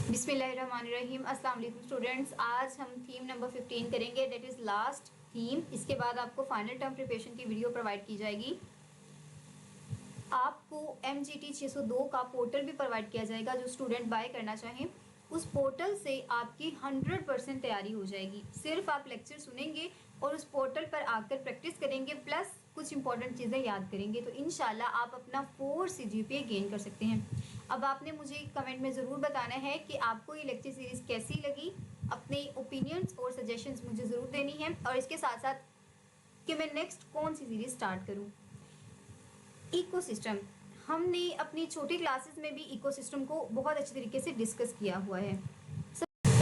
بسم اللہ الرحمن الرحیم. السلام علیکم اسٹوڈینٹس. آج ہم تھیم نمبر 15 کریں گے, دیٹ از لاسٹ تھیم. اس کے بعد آپ کو فائنل ٹرم پریپریشن کی ویڈیو پرووائڈ کی جائے گی. آپ کو MGT 602 کا پورٹل بھی پرووائڈ کیا جائے گا. جو اسٹوڈنٹ بائی کرنا چاہیں اس پورٹل سے آپ کی 100% تیاری ہو جائے گی. صرف آپ لیکچر سنیں گے اور اس پورٹل پر آ کر پریکٹس کریں گے, پلس کچھ امپورٹنٹ چیزیں یاد کریں گے, تو انشاءاللہ آپ اپنا 4 CGPA گین کر سکتے ہیں. اب آپ نے مجھے کمنٹ میں ضرور بتانا ہے کہ آپ کو یہ لیکچر سیریز کیسی لگی. اپنے اوپینینز اور سجیشنز مجھے ضرور دینی ہیں, اور اس کے ساتھ ساتھ کہ میں نیکسٹ کون سی سیریز سٹارٹ کروں. ایکو سسٹم, ہم نے اپنی چھوٹی کلاسز میں بھی ایکو سسٹم کو بہت اچھے طریقے سے ڈسکس کیا ہوا ہے.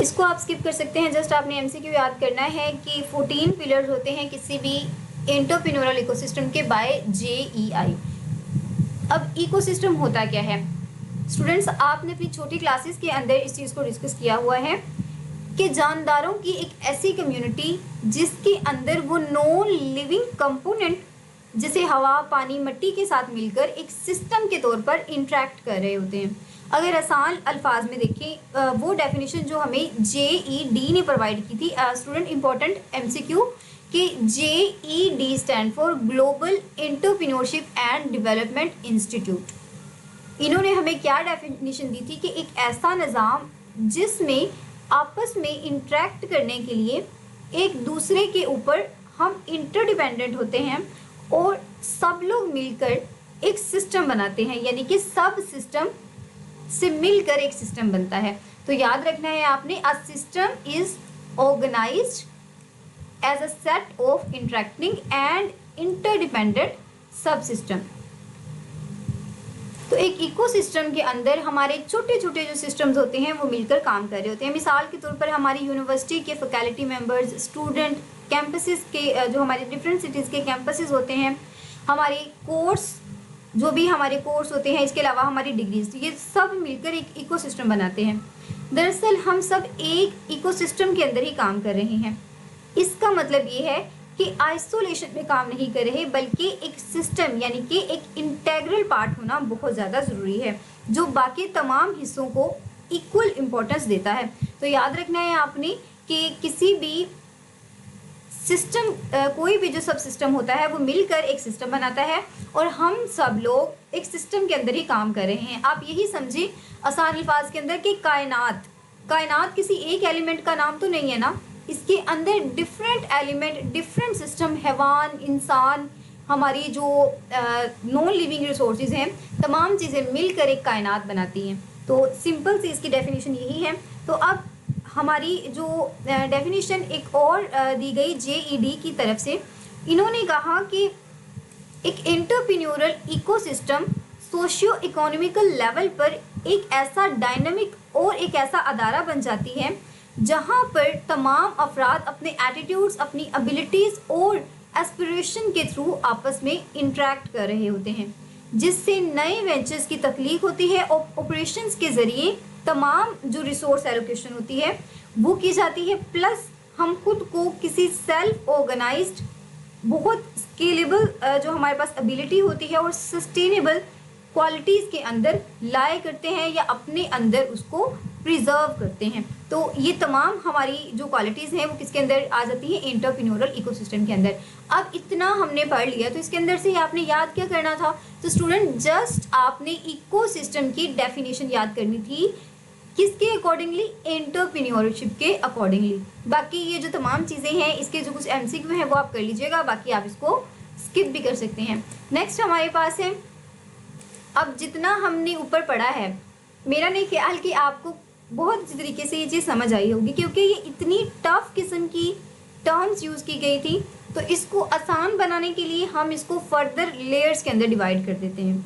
اس کو آپ سکپ کر سکتے ہیں. جسٹ آپ نے MCQ یاد کرنا ہے کہ 14 پلرز ہوتے ہیں کسی بھی انٹرپرینیورل ایکو سسٹم کے بائی JEI. اب ایکو سسٹم ہوتا کیا ہے اسٹوڈینٹس؟ آپ نے اپنی چھوٹی کلاسز کے اندر اس چیز کو ڈسکس کیا ہوا ہے کہ جانداروں کی ایک ایسی کمیونٹی جس کے اندر وہ نان لیونگ کمپوننٹ جیسے ہوا, پانی, مٹی کے ساتھ مل کر ایک سسٹم کے طور پر انٹریکٹ کر رہے ہوتے ہیں. اگر آسان الفاظ میں دیکھیں, وہ ڈیفینیشن جو ہمیں JED نے پرووائڈ کی تھی اسٹوڈنٹ, امپورٹنٹ MCQ, کہ JED stand for global entrepreneurship and development institute. انہوں نے ہمیں کیا ڈیفینیشن دی تھی کہ ایک ایسا نظام جس میں آپس میں انٹریکٹ کرنے کے لیے ایک دوسرے کے اوپر ہم انٹر ڈیپینڈنٹ ہوتے ہیں اور سب لوگ مل کر ایک سسٹم بناتے ہیں, یعنی کہ سب سسٹم سے مل کر ایک سسٹم بنتا ہے. تو یاد رکھنا ہے آپ نے, a system is organized as a set of interacting and interdependent subsystem. تو ایک ایکو سسٹم کے اندر ہمارے چھوٹے چھوٹے جو سسٹمز ہوتے ہیں وہ مل کر کام کر رہے ہوتے ہیں. مثال کے طور پر ہماری یونیورسٹی کے فیکلٹی ممبرز, اسٹوڈنٹ, کیمپسز کے جو ہمارے ڈفرینٹ سٹیز کے کیمپسز ہوتے ہیں, ہمارے کورس جو بھی ہمارے کورس ہوتے ہیں, اس کے علاوہ ہماری ڈگریز, یہ سب مل کر ایک ایکو سسٹم بناتے ہیں. دراصل ہم سب ایک ایکو سسٹم کے اندر ہی کام کر رہے ہیں. اس کا مطلب یہ ہے کہ آئسولیشن میں کام نہیں کر رہے, بلکہ ایک سسٹم یعنی کہ ایک انٹیگرل پارٹ ہونا بہت زیادہ ضروری ہے جو باقی تمام حصوں کو ایکول امپورٹنس دیتا ہے. تو یاد رکھنا ہے آپ نے کہ کسی بھی سسٹم, کوئی بھی جو سب سسٹم ہوتا ہے وہ مل کر ایک سسٹم بناتا ہے, اور ہم سب لوگ ایک سسٹم کے اندر ہی کام کر رہے ہیں. آپ یہی سمجھیں آسان الفاظ کے اندر کہ کائنات کسی ایک ایلیمنٹ کا نام تو نہیں ہے نا, اس کے اندر ڈفرینٹ ایلیمنٹ, ڈفرینٹ سسٹم, حیوان, انسان, ہماری جو نان لیونگ ریسورسز ہیں, تمام چیزیں مل کر ایک کائنات بناتی ہیں. تو سمپل سی اس کی ڈیفینیشن یہی ہے. تو اب ہماری جو ڈیفینیشن ایک اور دی گئی JED کی طرف سے, انہوں نے کہا کہ ایک entrepreneurial ecosystem socio economical level پر ایک ایسا ڈائنامک اور ایک ایسا ادارہ بن جاتی ہے جہاں پر تمام افراد اپنے ایٹیٹیوڈز, اپنی ابیلٹیز اور ایسپریشن کے تھرو آپس میں انٹریکٹ کر رہے ہوتے ہیں, جس سے نئے وینچرز کی تخلیق ہوتی ہے. آپریشنز کے ذریعے تمام جو ریسورس ایلوکیشن ہوتی ہے وہ کی جاتی ہے, پلس ہم خود کو کسی سیلف آرگنائزڈ, بہت اسکیلیبل جو ہمارے پاس ابیلٹی ہوتی ہے اور سسٹینیبل کوالٹیز کے اندر لائے کرتے ہیں یا اپنے اندر اس کو پریزرو کرتے ہیں. تو یہ تمام ہماری جو کوالٹیز ہیں وہ کس کے اندر آ جاتی ہیں؟ انٹرپرینیورل ایکو سسٹم کے اندر. اب اتنا ہم نے پڑھ لیا, تو اس کے اندر سے آپ نے یاد کیا کرنا تھا؟ تو اسٹوڈنٹ جسٹ آپ نے ایکو سسٹم کی ڈیفینیشن یاد کرنی تھی. کس کے اکارڈنگلی؟ انٹرپرینیورشپ کے اکارڈنگلی. باقی یہ جو تمام چیزیں ہیں اس کے جو کچھ MCQ ہیں وہ آپ کر لیجیے گا, باقی آپ اس کو اسکپ بھی کر سکتے ہیں. نیکسٹ ہمارے پاس ہے, اب جتنا ہم نے اوپر پڑھا ہے, میرا نہیں خیال کہ آپ کو بہت اچھی طریقے سے یہ چیز سمجھ آئی ہوگی, کیونکہ یہ اتنی ٹف قسم کی ٹرمز یوز کی گئی تھی. تو اس کو آسان بنانے کے لیے ہم اس کو فردر لیئرز کے اندر ڈیوائڈ کر دیتے ہیں.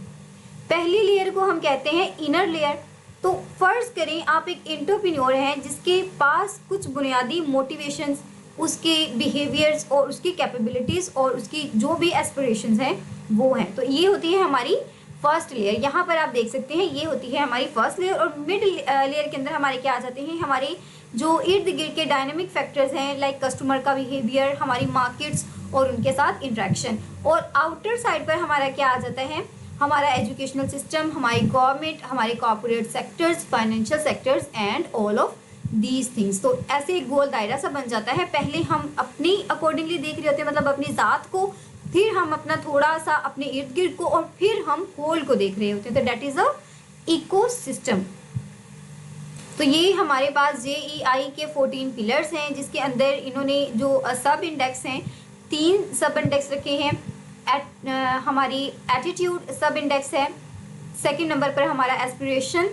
پہلی لیئر کو ہم کہتے ہیں انر لیئر. تو فرض کریں آپ ایک انٹرپرینیور ہیں جس کے پاس کچھ بنیادی موٹیویشنز, اس کے بیہیویئرز اور اس کی کیپیبلٹیز اور اس کی جو بھی ایسپریشنز ہیں وہ ہیں. تو یہ ہوتی ہے ہماری فرسٹ لیئر. یہاں پر آپ دیکھ سکتے ہیں یہ ہوتی ہے ہماری فرسٹ لیئر. اور مڈ لیئر کے اندر ہمارے کیا آ جاتے ہیں؟ ہمارے جو ارد گرد کے ڈائنامک فیکٹرز ہیں, لائک کسٹمر کا بیہیویئر, ہماری مارکیٹس اور ان کے ساتھ انٹریکشن. اور آؤٹر سائڈ پر ہمارا کیا آ جاتا ہے؟ ہمارا ایجوکیشنل سسٹم, ہماری گورنمنٹ, ہمارے corporate sectors, financial sectors and all of these things. تو ایسے ایک گول دائرہ سا بن جاتا ہے. پہلے ہم اپنی اکارڈنگلی دیکھ رہے ہوتے ہیں, مطلب اپنی ذات کو, پھر ہم اپنا تھوڑا سا اپنے ارد گرد کو, اور پھر ہم ہول کو دیکھ رہے ہوتے ہیں. تو that is a ecosystem. تو یہ ہمارے پاس JEI کے 14 پلرز ہیں, جس کے اندر انہوں نے جو سب انڈیکس ہیں 3 سب انڈیکس رکھے ہیں. ہماری ایٹیٹیوڈ سب انڈیکس ہے, سیکنڈ نمبر پر ہمارا ایسپریشن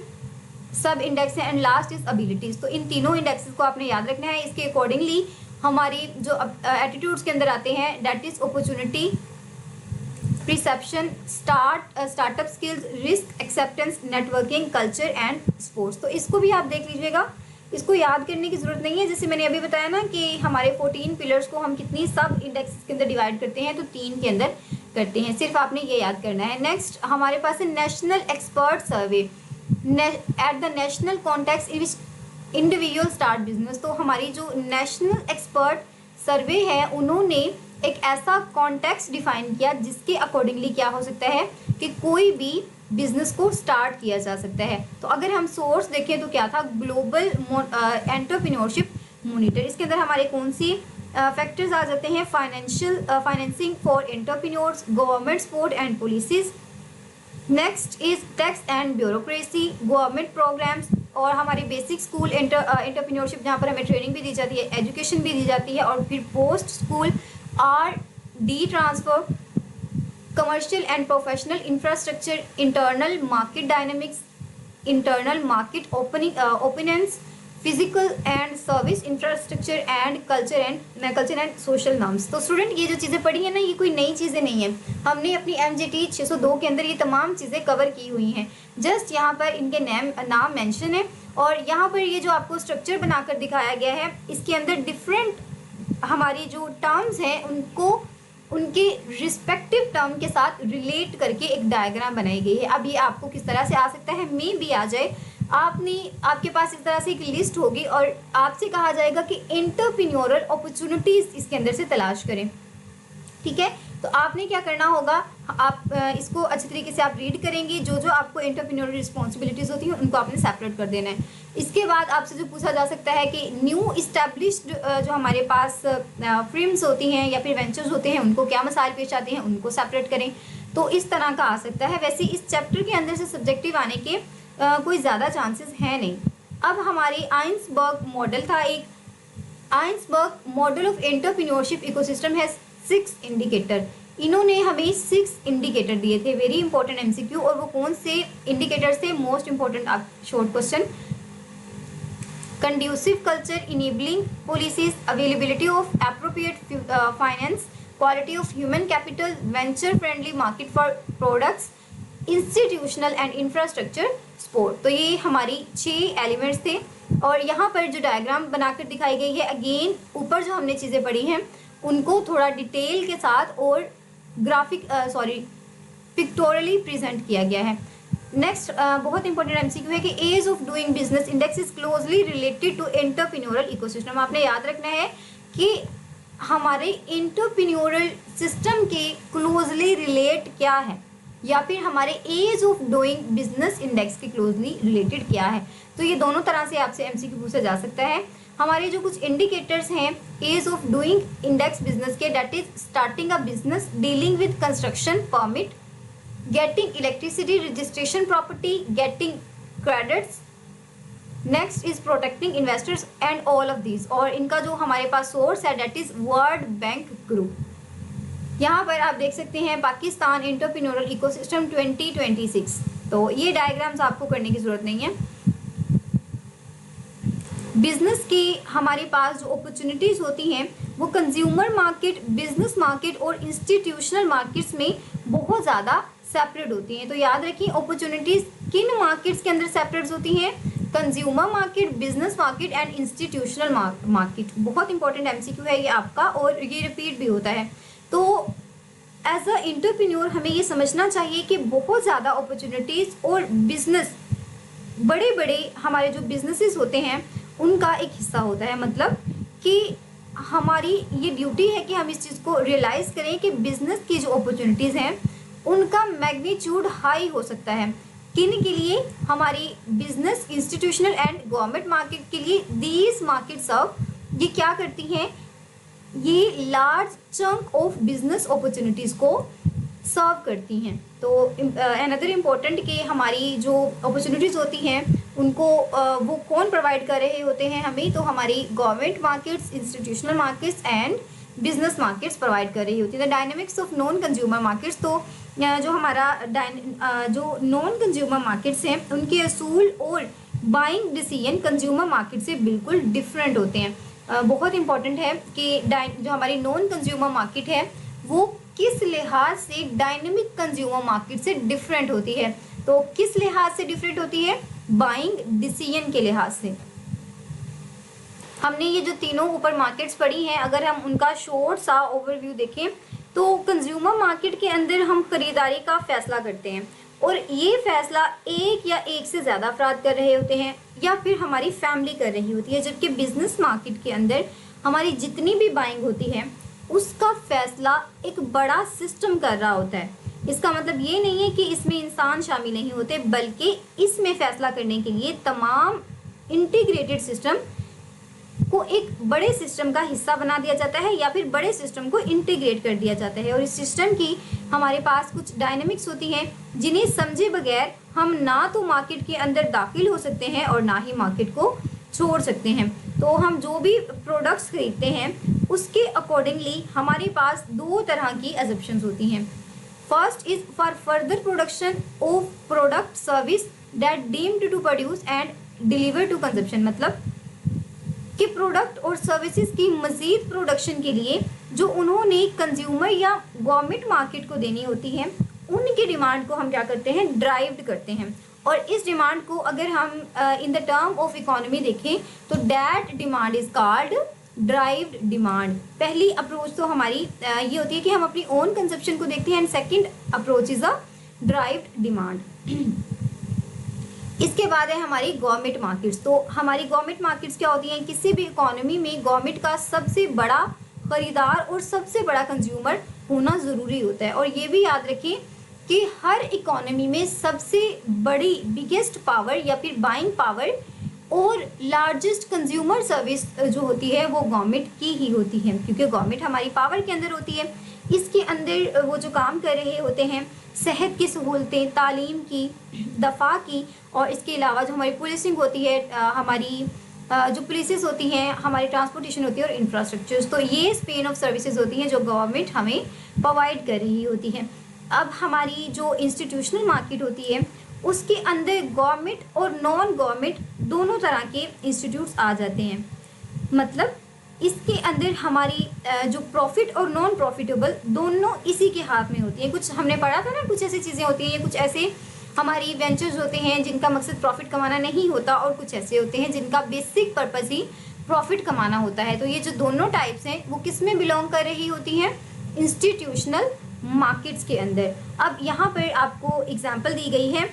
سب انڈیکس ہے, اینڈ لاسٹ از ابیلٹیز. تو ان تینوں انڈیکسز کو آپ نے یاد رکھنا ہے. اس کے اکارڈنگلی ہماری جو ایٹیٹیوڈس کے اندر آتے ہیں, that is opportunity, perception, startup skills, risk acceptance, networking, culture and sports. تو اس کو بھی آپ دیکھ لیجیے گا, اس کو یاد کرنے کی ضرورت نہیں ہے. جیسے میں نے ابھی بتایا نا کہ ہمارے 14 پلرس کو ہم کتنی سب انڈیکس کے اندر ڈیوائڈ کرتے ہیں, تو 3 کے اندر کرتے ہیں. صرف آپ نے یہ یاد کرنا ہے. نیکسٹ ہمارے پاس ہے national expert survey at the national contexts in which individual start business. تو ہماری جو نیشنل ایکسپرٹ سروے ہے, انہوں نے ایک ایسا کانٹیکس ڈیفائن کیا جس کے اکارڈنگلی کیا ہو سکتا ہے کہ کوئی بھی بزنس کو سٹارٹ کیا جا سکتا ہے. تو اگر ہم سورس دیکھیں تو کیا تھا, گلوبل انٹرپرینیورشپ مانیٹر. اس کے اندر ہمارے کون سی فیکٹرز آ جاتے ہیں, financing for entrepreneurs, government support and policies. Next is tax and bureaucracy, government programs, اور ہماری بیسک اسکول انٹرپرینورشپ جہاں پر ہمیں ٹریننگ بھی دی جاتی ہے, ایجوکیشن بھی دی جاتی ہے, اور پھر post school R&D transfer, commercial and professional infrastructure, internal market dynamics, internal market openness, physical and service infrastructure, and culture and social norms. تو اسٹوڈنٹ یہ جو چیزیں پڑھی ہیں نا, یہ کوئی نئی چیزیں نہیں ہیں. ہم نے اپنی MGT 602 کے اندر یہ تمام چیزیں کور کی ہوئی ہیں. جسٹ یہاں پر ان کے نام مینشن ہے, اور یہاں پر یہ جو آپ کو اسٹرکچر بنا کر دکھایا گیا ہے, اس کے اندر ڈفرینٹ ہماری جو ٹرمز ہیں ان کو ان کے رسپیکٹیو ٹرم کے ساتھ ریلیٹ کر کے ایک ڈائیگرام بنائی گئی ہے. اب یہ آپ کو کس طرح سے آ سکتا ہے, میں بھی آ جائے, آپ کے پاس اس طرح سے ایک لسٹ ہوگی, اور آپ سے کہا جائے گا کہ انٹرپرینیورل اپرچونٹیز اس کے اندر سے تلاش کریں. ٹھیک ہے, تو آپ نے کیا کرنا ہوگا, آپ اس کو اچھی طریقے سے آپ ریڈ کریں گے. جو آپ کو انٹرپرینیورل رسپانسبلٹیز ہوتی ہیں ان کو آپ نے سیپریٹ کر دینا ہے. اس کے بعد آپ سے جو پوچھا جا سکتا ہے کہ نیو اسٹیبلشڈ جو ہمارے پاس فرمز ہوتی ہیں یا پھر وینچرز ہوتے ہیں, ان کو کیا مسائل پیش آتے ہیں, ان کو سیپریٹ کریں. تو اس طرح کا آ سکتا ہے. ویسے اس چیپٹر کے اندر سے سبجیکٹیو آنے کے کوئی زیادہ چانسز ہیں نہیں. اب ہماری آئنسبرگ ماڈل تھا ایک. Isenberg model of entrepreneurship ecosystem ہے 6 انڈیکیٹر. انہوں نے ہمیں 6 انڈیکیٹر دیے تھے, ویری امپورٹنٹ MCQ. اور وہ کون سے انڈیکیٹرز تھے, most important short question. Conducive culture, enabling policies, availability of appropriate finance, quality of human capital, venture friendly market for products, institutional and infrastructure support. تو یہ ہماری 6 ایلیمنٹس تھے. اور یہاں پر جو ڈائیگرام بنا کر دکھائی گئی ہے, اگین اوپر جو ہم نے چیزیں پڑھی ہیں ان کو تھوڑا ڈیٹیل کے ساتھ اور پکٹورلی پریزنٹ کیا گیا ہے. نیکسٹ بہت امپورٹنٹ MCQ ہے کہ ease of doing business index is closely related to entrepreneurial ecosystem. آپ نے یاد رکھنا ہے کہ ہمارے انٹرپرینیورل سسٹم کے کلوزلی ریلیٹ کیا ہے, یا پھر ہمارے ease of doing business index کے کلوزلی ریلیٹڈ کیا ہے. تو یہ دونوں طرح سے آپ سے MCQ پوچھا جا سکتا ہے. ہمارے جو کچھ انڈیکیٹرز ہیں ease of doing index business کے, that is starting a business, dealing with construction permit, getting electricity registration property, getting credits. Next is protecting investors and all of these. اور ان کا جو ہمارے پاس سورس ہے that is World Bank group. یہاں پر آپ دیکھ سکتے ہیں پاکستان انٹرپرینیورل ایکو سسٹم 2026. تو یہ ڈائیگرامز آپ کو کرنے کی ضرورت نہیں ہے. بزنس کی ہمارے پاس جو اپرچونیٹیز ہوتی ہیں وہ کنزیومر مارکیٹ, بزنس مارکیٹ اور انسٹیٹیوشنل مارکیٹس میں بہت زیادہ سیپریٹ ہوتی ہیں. تو یاد رکھیں اپرچونیٹیز کن مارکیٹس کے اندر سیپریٹ ہوتی ہیں, consumer market, business market and institutional market. بہت امپورٹنٹ MCQ ہے یہ آپ کا, اور یہ ریپیٹ بھی ہوتا ہے. تو ایز اے انٹرپرینیور ہمیں یہ سمجھنا چاہیے کہ بہت زیادہ اپرچونیٹیز اور بزنس, بڑے ہمارے جو بزنسز ہوتے ہیں ان کا ایک حصہ ہوتا ہے. مطلب کہ ہماری یہ ڈیوٹی ہے کہ ہم اس چیز کو ریئلائز کریں کہ بزنس کی جو اپرچونیٹیز ہیں ان کا میگنیچیوڈ ہائی ہو سکتا ہے. کن کے لیے؟ ہماری business, institutional and government market کے لیے. دیز مارکیٹ سرو، یہ کیا کرتی ہیں؟ یہ large chunk of business opportunities کو سرو کرتی ہیں. تو اندر امپورٹنٹ کہ ہماری جو اپرچونیٹیز ہوتی ہیں ان کو وہ کون پرووائڈ کر رہے ہوتے ہیں ہمیں؟ تو ہماری government markets, institutional markets and business markets provide کر رہی ہوتی ہیں. Dynamics of non consumer markets, تو جو ہمارا جو نان کنزیومر مارکیٹس ہیں ان کے اصول اور بائنگ ڈیسیژن کنزیومر مارکیٹ سے بالکل ڈفرینٹ ہوتے ہیں. بہت امپورٹنٹ ہے کہ جو ہماری نان کنزیومر مارکیٹ ہے وہ کس لحاظ سے ڈائنامک کنزیومر مارکیٹ سے ڈفرینٹ ہوتی ہے. تو کس لحاظ سے ڈفرینٹ ہوتی ہے؟ بائنگ ڈیسیژن کے لحاظ سے. ہم نے یہ جو تینوں اوپر مارکیٹس پڑھی ہیں، اگر ہم ان کا شارٹ سا اوور ویو دیکھیں تو کنزیومر مارکیٹ کے اندر ہم خریداری کا فیصلہ کرتے ہیں اور یہ فیصلہ ایک یا ایک سے زیادہ افراد کر رہے ہوتے ہیں یا پھر ہماری فیملی کر رہی ہوتی ہے. جبکہ بزنس مارکیٹ کے اندر ہماری جتنی بھی بائنگ ہوتی ہے اس کا فیصلہ ایک بڑا سسٹم کر رہا ہوتا ہے. اس کا مطلب یہ نہیں ہے کہ اس میں انسان شامل نہیں ہوتے، بلکہ اس میں فیصلہ کرنے کے لیے تمام انٹیگریٹڈ سسٹم کو ایک بڑے سسٹم کا حصہ بنا دیا جاتا ہے یا پھر بڑے سسٹم کو انٹیگریٹ کر دیا جاتا ہے. اور اس سسٹم کی ہمارے پاس کچھ ڈائنامکس ہوتی ہیں جنہیں سمجھے بغیر ہم نہ تو مارکیٹ کے اندر داخل ہو سکتے ہیں اور نہ ہی مارکیٹ کو چھوڑ سکتے ہیں. تو ہم جو بھی پروڈکٹس خریدتے ہیں اس کے اکارڈنگلی ہمارے پاس دو طرح کی ایزمپشنز ہوتی ہیں. First is for further production of product service that deemed to produce and deliver to consumption. مطلب کہ پروڈکٹ اور سروسز کی مزید پروڈکشن کے لیے جو انہوں نے کنزیومر یا گورنمنٹ مارکیٹ کو دینی ہوتی ہے ان کی ڈیمانڈ کو ہم کیا کرتے ہیں؟ ڈرائیوڈ کرتے ہیں. اور اس ڈیمانڈ کو اگر ہم ان دا ٹرم آف اکانومی دیکھیں تو that demand is called derived demand. پہلی اپروچ تو ہماری یہ ہوتی ہے کہ ہم اپنی اون کنزمپشن کو دیکھتے ہیں and second approach is a derived demand. اس کے بعد ہے ہماری گورنمنٹ مارکیٹس. تو ہماری گورنمنٹ مارکیٹس کیا ہوتی ہیں؟ کسی بھی اکانومی میں گورنمنٹ کا سب سے بڑا خریدار اور سب سے بڑا کنزیومر ہونا ضروری ہوتا ہے. اور یہ بھی یاد رکھیں کہ ہر اکانومی میں سب سے بڑی بگیسٹ پاور یا پھر بائنگ پاور اور لارجسٹ کنزیومر سروس جو ہوتی ہے وہ گورنمنٹ کی ہی ہوتی ہے، کیونکہ گورنمنٹ ہماری پاور کے اندر ہوتی ہے. اس کے اندر وہ جو کام کر رہے ہوتے ہیں صحت کی سہولتیں، تعلیم کی، دفاع کی، اور اس کے علاوہ جو ہماری پولیسنگ ہوتی ہے، ہماری جو پولیسز ہوتی ہیں، ہماری ٹرانسپورٹیشن ہوتی ہے اور انفراسٹرکچرز. تو یہ اسپین آف سروسز ہوتی ہیں جو گورنمنٹ ہمیں پرووائڈ کر رہی ہوتی ہے. اب ہماری جو انسٹیٹیوشنل مارکیٹ ہوتی ہے اس کے اندر گورنمنٹ اور نان گورنمنٹ دونوں طرح کے انسٹیٹیوٹس آ جاتے ہیں. مطلب اس کے اندر ہماری جو پروفٹ اور نان پروفیٹیبل دونوں اسی کے ہاتھ میں ہوتی ہیں. کچھ ہم نے پڑھا تھا نا، کچھ ایسی چیزیں ہوتی ہیں یا کچھ ایسے ہماری وینچرز ہوتے ہیں جن کا مقصد پروفٹ کمانا نہیں ہوتا، اور کچھ ایسے ہوتے ہیں جن کا بیسک پرپز ہی پروفٹ کمانا ہوتا ہے. تو یہ جو دونوں ٹائپس ہیں وہ کس میں بلونگ کر رہی ہوتی ہیں؟ انسٹیٹیوشنل مارکیٹس کے اندر. اب یہاں پر آپ کو اگزامپل دی گئی ہے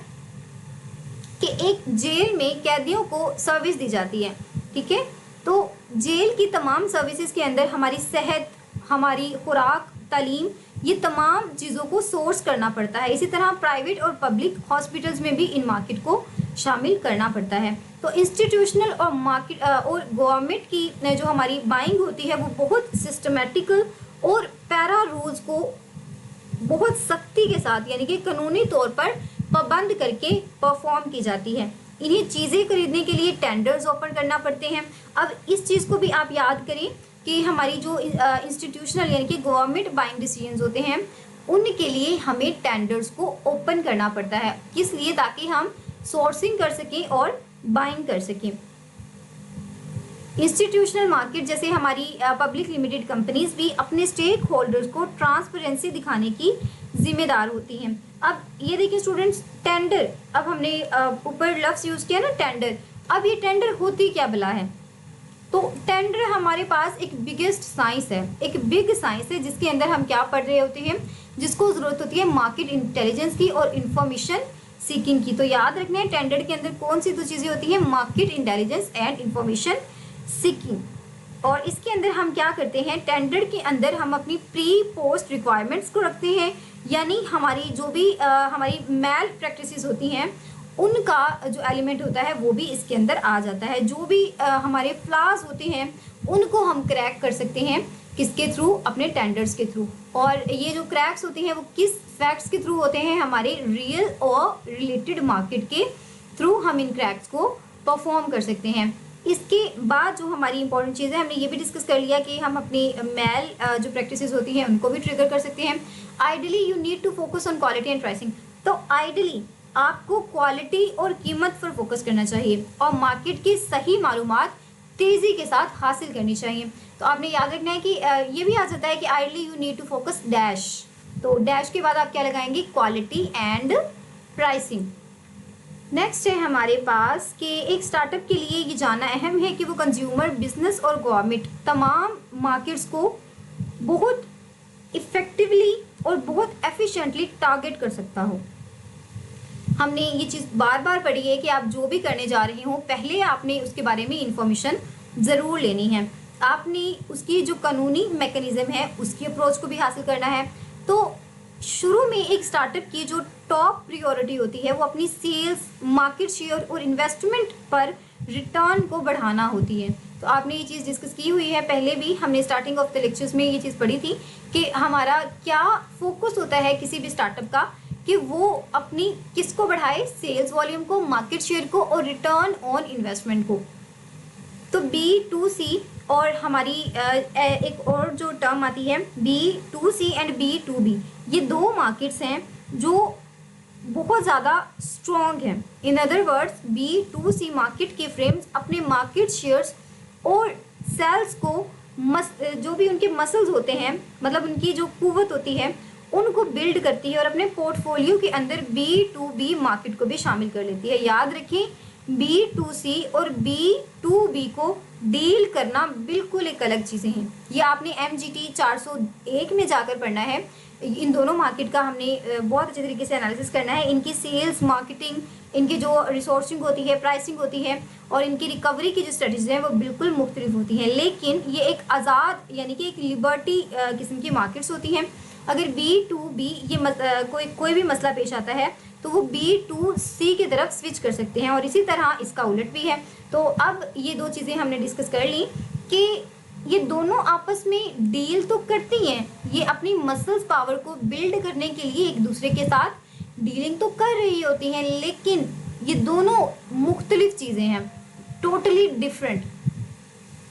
کہ ایک جیل میں قیدیوں کو سروس دی جاتی ہے، ٹھیک ہے. تو جیل کی تمام سروسز کے اندر ہماری صحت، ہماری خوراک، تعلیم، یہ تمام چیزوں کو سورس کرنا پڑتا ہے. اسی طرح پرائیویٹ اور پبلک ہاسپٹلز میں بھی ان مارکیٹ کو شامل کرنا پڑتا ہے. تو انسٹیٹیوشنل اور مارکیٹ اور گورنمنٹ کی جو ہماری بائنگ ہوتی ہے وہ بہت سسٹمیٹیکل اور پیرا رولز کو بہت سختی کے ساتھ یعنی کہ قانونی طور پر پابند کر کے پرفارم کی جاتی ہے. انہیں چیزیں خریدنے کے لیے ٹینڈرز اوپن کرنا پڑتے ہیں. اب اس چیز کو بھی آپ یاد کریں کہ ہماری جو انسٹیٹیوشنل یعنی کہ گورنمنٹ بائنگ ڈیسیژنز ہوتے ہیں ان کے لیے ہمیں ٹینڈرز کو اوپن کرنا پڑتا ہے. کس لیے؟ تاکہ ہم سورسنگ کر سکیں اور بائنگ کر سکیں. انسٹیٹیوشنل مارکیٹ جیسے ہماری پبلک لمیٹڈ کمپنیز بھی اپنے اسٹیک ہولڈرز کو ٹرانسپیرنسی دکھانے کی ذمہ دار ہوتی ہیں. اب یہ دیکھیں اسٹوڈنٹس، ٹینڈر، اب ہم نے اوپر لفظ یوز کیا نا ٹینڈر. اب یہ ٹینڈر ہوتی کیا بلا ہے؟ تو ٹینڈر ہمارے پاس ایک بگیسٹ سائنس ہے، ایک بگ سائنس ہے جس کے اندر ہم کیا پڑھ رہے ہوتے ہیں، جس کو ضرورت ہوتی ہے مارکیٹ انٹیلیجنس کی اور انفارمیشن سیکنگ کی. تو یاد رکھنا ہے ٹینڈر کے اندر کون سی دو چیزیں ہوتی ہیں؟ Market intelligence and information seeking. اور اس کے اندر ہم کیا کرتے ہیں؟ ٹینڈر کے اندر ہم اپنی پری پوسٹ ریکوائرمنٹس کو رکھتے ہیں یعنی ہماری جو بھی ہماری میل پریکٹسز ہوتی ہیں ان کا جو ایلیمنٹ ہوتا ہے وہ بھی اس کے اندر آ جاتا ہے. جو بھی ہمارے فلاز ہوتے ہیں ان کو ہم کریک کر سکتے ہیں کس کے تھرو؟ اپنے ٹینڈرز کے تھرو. اور یہ جو کریکس ہوتے ہیں وہ کس فیکٹس کے تھرو ہوتے ہیں؟ ہمارے ریئل اور ریلیٹڈ مارکیٹ کے تھرو ہم ان کریکس کو پرفارم کر سکتے ہیں. اس کے بعد جو ہماری امپورٹنٹ چیز ہے ہم نے یہ بھی ڈسکس کر لیا کہ ہم اپنی میل جو پریکٹسز ہوتی ہیں ان کو بھی ٹریگر کر سکتے ہیں. Ideally you need to focus on quality and pricing. تو آئیڈلی آپ کو کوالٹی اور قیمت پر فوکس کرنا چاہیے اور مارکیٹ کی صحیح معلومات تیزی کے ساتھ حاصل کرنی چاہیے. تو آپ نے یاد رکھنا ہے کہ یہ بھی آ جاتا ہے کہ ideally you need to focus dash. تو ڈیش کے بعد آپ کیا لگائیں گے؟ Quality and pricing. نیکسٹ ہے ہمارے پاس کہ ایک اسٹارٹ اپ کے لیے یہ جاننا اہم ہے کہ وہ کنزیومر، بزنس اور گورنمنٹ تمام مارکیٹس کو بہت افیکٹولی اور بہت ایفیشینٹلی ٹارگیٹ کر سکتا ہو. ہم نے یہ چیز بار بار پڑھی ہے کہ آپ جو بھی کرنے جا رہے ہوں پہلے آپ نے اس کے بارے میں انفارمیشن ضرور لینی ہے. آپ نے اس کی جو قانونی میکانزم ہے اس کی اپروچ کو بھی حاصل کرنا ہے. تو شروع میں ایک اسٹارٹ اپ کی جو ٹاپ پریورٹی ہوتی ہے وہ اپنی سیلز، مارکیٹ شیئر اور انویسٹمنٹ پر ریٹرن کو بڑھانا ہوتی ہے. تو آپ نے یہ چیز ڈسکس کی ہوئی ہے پہلے بھی. ہم نے اسٹارٹنگ آف دا لیکچرز میں یہ چیز پڑھی تھی کہ ہمارا کیا فوکس ہوتا ہے کسی بھی اسٹارٹ اپ کا کہ وہ اپنی کس کو بڑھائے؟ سیلز والیوم کو، مارکیٹ شیئر کو اور ریٹرن آن انویسٹمنٹ کو. تو B2C اور ہماری ایک اور جو ٹرم آتی ہے B2C اینڈ B2B، یہ دو مارکیٹس ہیں جو بہت زیادہ اسٹرانگ ہیں. In other words B2C market کے فریمز اپنے مارکیٹ شیئرز اور سیلز کو جو بھی ان کے مسلز ہوتے ہیں، مطلب ان کی جو قوت ہوتی ہے ان کو بلڈ کرتی ہے اور اپنے پورٹ فولیو کے اندر B2B مارکیٹ کو بھی شامل کر لیتی ہے. یاد رکھیں B2C اور B2B کو ڈیل کرنا بالکل ایک الگ چیزیں ہیں. یہ آپ نے MGT 401 میں جا کر پڑھنا ہے. ان دونوں مارکیٹ کا ہم نے بہت اچھے طریقے سے انالیسس کرنا ہے. ان کی سیلز، مارکیٹنگ، ان کی جو ریسورسنگ ہوتی ہے، پرائسنگ ہوتی ہے اور ان کی ریکوری کی جو اسٹریٹجیز ہیں وہ بالکل مختلف ہوتی ہیں. لیکن یہ ایک آزاد یعنی کہ ایک لبرٹی قسم کی مارکیٹس ہوتی ہیں. اگر B2B یہ کوئی بھی مسئلہ پیش آتا ہے تو وہ B2C کی طرف سوئچ کر سکتے ہیں اور اسی طرح اس کا الٹ بھی ہے. تو اب یہ دو چیزیں ہم نے ڈسکس کر لی کہ یہ دونوں آپس میں ڈیل تو کرتی ہیں، یہ اپنی مسلز پاور کو بلڈ کرنے کے لیے ایک دوسرے کے ساتھ ڈیلنگ تو کر رہی ہوتی ہیں، لیکن یہ دونوں مختلف چیزیں ہیں، totally different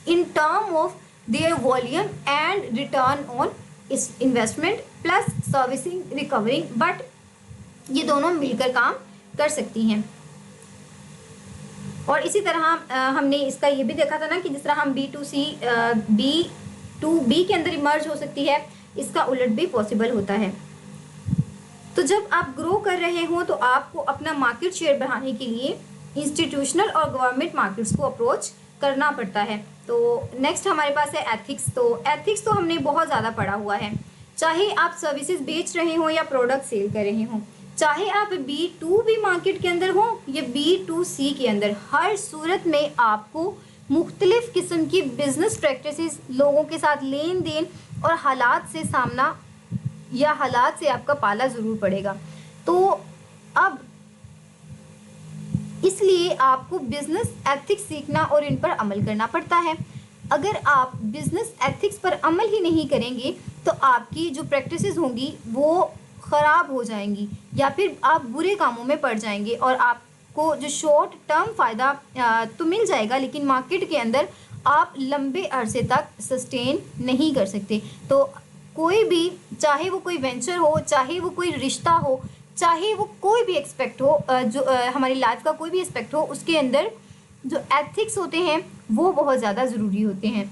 in term of their volume and return on investment plus servicing recurring, but یہ دونوں مل کر کام کر سکتی ہیں. اور اسی طرح ہم نے اس کا یہ بھی دیکھا تھا نا کہ جس طرح ہم B2C B2B کے اندر مرج ہو سکتی ہے، اس کا الٹ بھی پاسبل ہوتا ہے. تو جب آپ گرو کر رہے ہوں تو آپ کو اپنا مارکیٹ شیئر بڑھانے کے لیے انسٹیٹیوشنل اور گورنمنٹ مارکیٹس کو اپروچ کرنا پڑتا ہے. تو نیکسٹ ہمارے پاس ہے ایتھکس. تو ایتھکس تو ہم نے بہت زیادہ پڑھا ہوا ہے. چاہے آپ سروسز بیچ رہے ہوں یا پروڈکٹ سیل کر رہے ہوں، چاہے آپ B2B مارکیٹ کے اندر ہوں یا B2C کے اندر، ہر صورت میں آپ کو مختلف قسم کی بزنس پریکٹسز، لوگوں کے ساتھ لین دین اور حالات سے سامنا یا حالات سے آپ کا پالا ضرور پڑے گا. تو اب اس لیے آپ کو بزنس ایتھکس سیکھنا اور ان پر عمل کرنا پڑتا ہے. اگر آپ بزنس ایتھکس پر عمل ہی نہیں کریں گے تو آپ کی جو پریکٹسز ہوں گی وہ خراب ہو جائیں گی یا پھر آپ برے کاموں میں پڑ جائیں گے اور آپ کو جو شارٹ ٹرم فائدہ تو مل جائے گا لیکن مارکیٹ کے اندر آپ لمبے عرصے تک سسٹین نہیں کر سکتے. تو کوئی بھی، چاہے وہ کوئی وینچر ہو، چاہے وہ کوئی رشتہ ہو، چاہے وہ کوئی بھی ایکسپیکٹ ہو، جو ہماری لائف کا کوئی بھی ایسپیکٹ ہو، اس کے اندر جو ایتھکس ہوتے ہیں وہ بہت زیادہ ضروری ہوتے ہیں.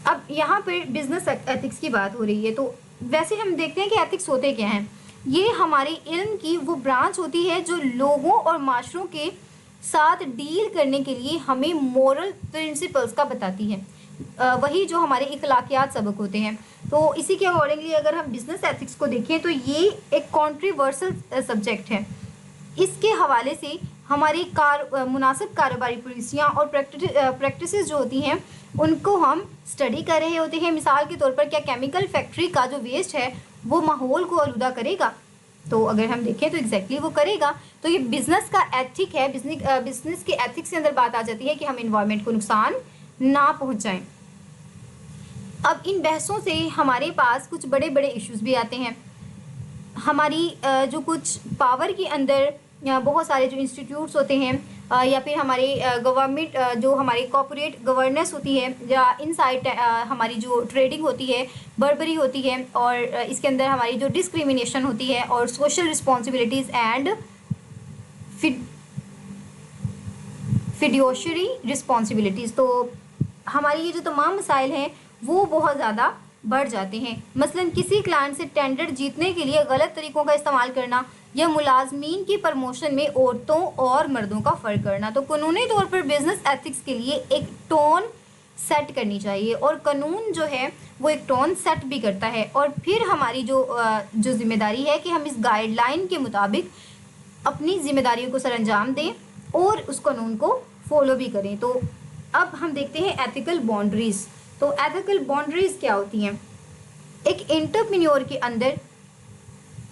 اب یہاں پہ بزنس ایتھکس کی بات ہو رہی ہے تو ویسے ہم دیکھتے ہیں کہ ایتھکس ہوتے کیا ہیں. یہ ہمارے علم کی وہ برانچ ہوتی ہے جو لوگوں اور معاشروں کے ساتھ ڈیل کرنے کے لیے ہمیں مورل پرنسپلس کا بتاتی ہے، وہی جو ہمارے اخلاقیات سبق ہوتے ہیں. تو اسی کے اکارڈنگلی اگر ہم بزنس ایتھکس کو دیکھیں تو یہ ایک کنٹروورسل سبجیکٹ ہے. اس کے حوالے سے ہماری مناسب کاروباری پالیسیاں اور پریکٹسز جو ہوتی ہیں ان کو ہم اسٹڈی کر رہے ہوتے ہیں. مثال کے طور پر کیا کیمیکل فیکٹری کا جو ویسٹ ہے وہ ماحول کو آلودہ کرے گا؟ تو اگر ہم دیکھیں تو ایگزیکٹلی وہ کرے گا. تو یہ بزنس کا ایتھک ہے. بزنس کے ایتھکس کے اندر بات آ جاتی ہے کہ ہم انوائرمنٹ کو نقصان نہ پہنچائیں. اب ان بحثوں سے ہمارے پاس کچھ بڑے بڑے ایشوز بھی آتے ہیں. ہماری جو کچھ پاور کے اندر بہت سارے جو انسٹیٹیوٹس ہوتے ہیں یا پھر ہمارے گورنمنٹ جو ہماری کارپوریٹ گورننس ہوتی ہے یا ان سائڈ ہماری جو ٹریڈنگ ہوتی ہے بربری ہوتی ہے اور اس کے اندر ہماری جو ڈسکریمنیشن ہوتی ہے اور social responsibilities and fiduciary responsibilities. تو ہماری یہ جو تمام مسائل ہیں وہ بہت زیادہ بڑھ جاتے ہیں. مثلا کسی کلائنٹ سے ٹینڈر جیتنے کے لیے غلط طریقوں کا استعمال کرنا یا ملازمین کی پروموشن میں عورتوں اور مردوں کا فرق کرنا. تو قانونی طور پر بزنس ایتھکس کے لیے ایک ٹون سیٹ کرنی چاہیے اور قانون جو ہے وہ ایک ٹون سیٹ بھی کرتا ہے. اور پھر ہماری جو ذمہ داری ہے کہ ہم اس گائیڈ لائن کے مطابق اپنی ذمہ داریوں کو سر انجام دیں اور اس قانون کو فالو بھی کریں. تو اب ہم دیکھتے ہیں ایتھیکل باؤنڈریز. تو ایتھیکل باؤنڈریز کیا ہوتی ہیں؟ ایک انٹرپرینیور کے اندر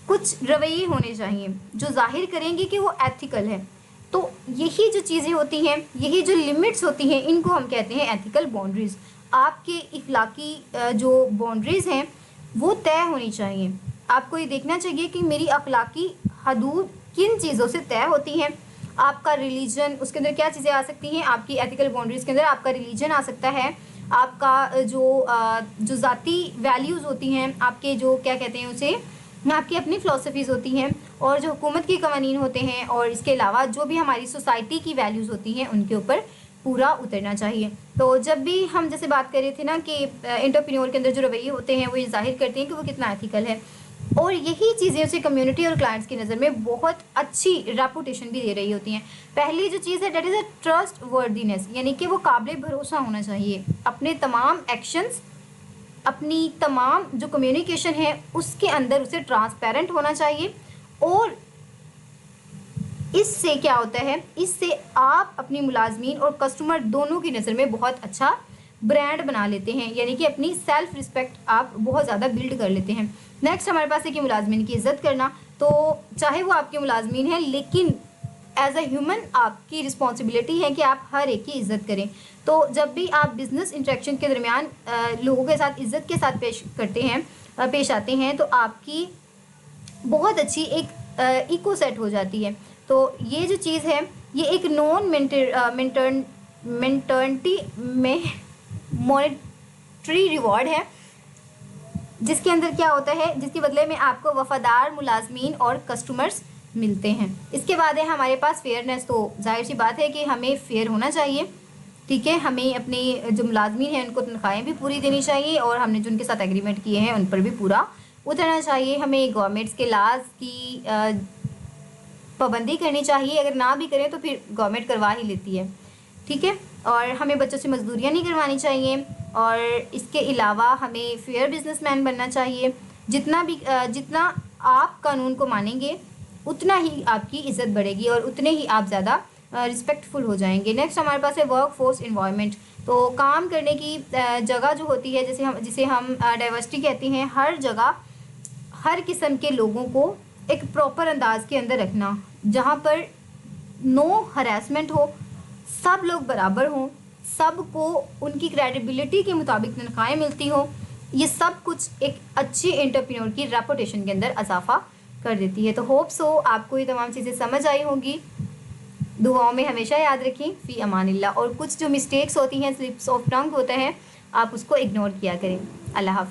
کچھ رویے ہونے چاہیے جو ظاہر کریں گے کہ وہ ایتھیکل ہے. تو یہی جو چیزیں ہوتی ہیں، یہی جو لمٹس ہوتی ہیں، ان کو ہم کہتے ہیں ایتھیکل باؤنڈریز. آپ کے اخلاقی جو باؤنڈریز ہیں وہ طے ہونی چاہیے. آپ کو یہ دیکھنا چاہیے کہ میری اخلاقی حدود کن چیزوں سے طے ہوتی ہیں. آپ کا ریلیجن، اس کے اندر کیا چیزیں آ سکتی ہیں؟ آپ کی ایتھیکل باؤنڈریز کے اندر آپ کا ریلیجن آ سکتا ہے، آپ کا جو ذاتی ویلیوز ہوتی ہیں، آپ کے جو کیا کہتے ہیں اسے، آپ کی اپنی فلسفیز ہوتی ہیں اور جو حکومت کے قوانین ہوتے ہیں اور اس کے علاوہ جو بھی ہماری سوسائٹی کی ویلیوز ہوتی ہیں ان کے اوپر پورا اترنا چاہیے. تو جب بھی ہم جیسے بات کر رہے تھے نا کہ انٹرپرینور کے اندر جو رویے ہوتے ہیں وہ یہ ظاہر کرتے ہیں کہ وہ کتنا ایتھیکل ہے. اور یہی چیزیں اسے کمیونٹی اور کلائنٹس کی نظر میں بہت اچھی ریپوٹیشن بھی دے رہی ہوتی ہیں. پہلی جو چیز ہے دیٹ از اے ٹرسٹ وردینس، یعنی کہ وہ قابل بھروسہ ہونا چاہیے. اپنے تمام ایکشنز، اپنی تمام جو کمیونیکیشن ہے اس کے اندر اسے ٹرانسپیرنٹ ہونا چاہیے. اور اس سے کیا ہوتا ہے، اس سے آپ اپنی ملازمین اور کسٹمر دونوں کی نظر میں بہت اچھا برانڈ بنا لیتے ہیں، یعنی کہ اپنی سیلف رسپیکٹ آپ بہت زیادہ بلڈ کر لیتے ہیں. نیکسٹ ہمارے پاس ہے کہ ملازمین کی عزت کرنا. تو چاہے وہ آپ کے ملازمین ہیں لیکن ایز اے ہیومن آپ کی رسپانسبلٹی ہے کہ آپ ہر ایک کی عزت کریں. تو جب بھی آپ بزنس انٹریکشن کے درمیان لوگوں کے ساتھ عزت کے ساتھ پیش آتے ہیں تو آپ کی بہت اچھی ایک ایکو سیٹ ہو جاتی ہے. تو یہ جو چیز ہے یہ ایک نان مینٹرنٹی میں مانیٹری ریوارڈ ہے جس کے اندر کیا ہوتا ہے، جس کے بدلے میں آپ کو وفادار ملازمین اور کسٹمرز ملتے ہیں. اس کے بعد ہے ہمارے پاس فیئرنیس. تو ظاہر سی بات ہے کہ ہمیں فیئر ہونا چاہیے، ٹھیک ہے. ہمیں اپنے جو ملازمین ہیں ان کو تنخواہیں بھی پوری دینی چاہیے اور ہم نے جو ان کے ساتھ ایگریمنٹ کیے ہیں ان پر بھی پورا اترنا چاہیے. ہمیں گورنمنٹس کے لاز کی پابندی کرنی چاہیے، اگر نہ بھی کریں تو پھر گورنمنٹ کروا ہی لیتی ہے، ٹھیک ہے. اور ہمیں بچوں سے مزدوریاں نہیں کروانی چاہیے. اور اس کے علاوہ ہمیں فیئر بزنس مین بننا چاہیے. جتنا آپ قانون کو مانیں گے اتنا ہی آپ کی عزت بڑھے گی اور اتنے ہی آپ زیادہ رسپیکٹفل ہو جائیں گے. نیکسٹ ہمارے پاس ہے ورک فورس انوائرمنٹ. تو کام کرنے کی جگہ جو ہوتی ہے جسے ہم ڈائیورسٹی کہتے ہیں، ہر جگہ ہر قسم کے لوگوں کو ایک پراپر انداز کے اندر رکھنا جہاں پر نو ہراسمنٹ ہو، سب لوگ برابر ہوں، سب کو ان کی کریڈیبلٹی کے مطابق تنخواہیں ملتی ہوں. یہ سب کچھ ایک اچھی انٹرپرینور کی ریپوٹیشن کے اندر اضافہ کر دیتی ہے. تو ہوپ سو آپ کو یہ تمام چیزیں سمجھ آئی ہوں گی. دعاؤں میں ہمیشہ یاد رکھیں. فی امان اللہ. اور کچھ جو مسٹیکس ہوتی ہیں، سلپس آف ٹنگ ہوتا ہے، آپ اس کو اگنور کیا کریں. اللہ حافظ.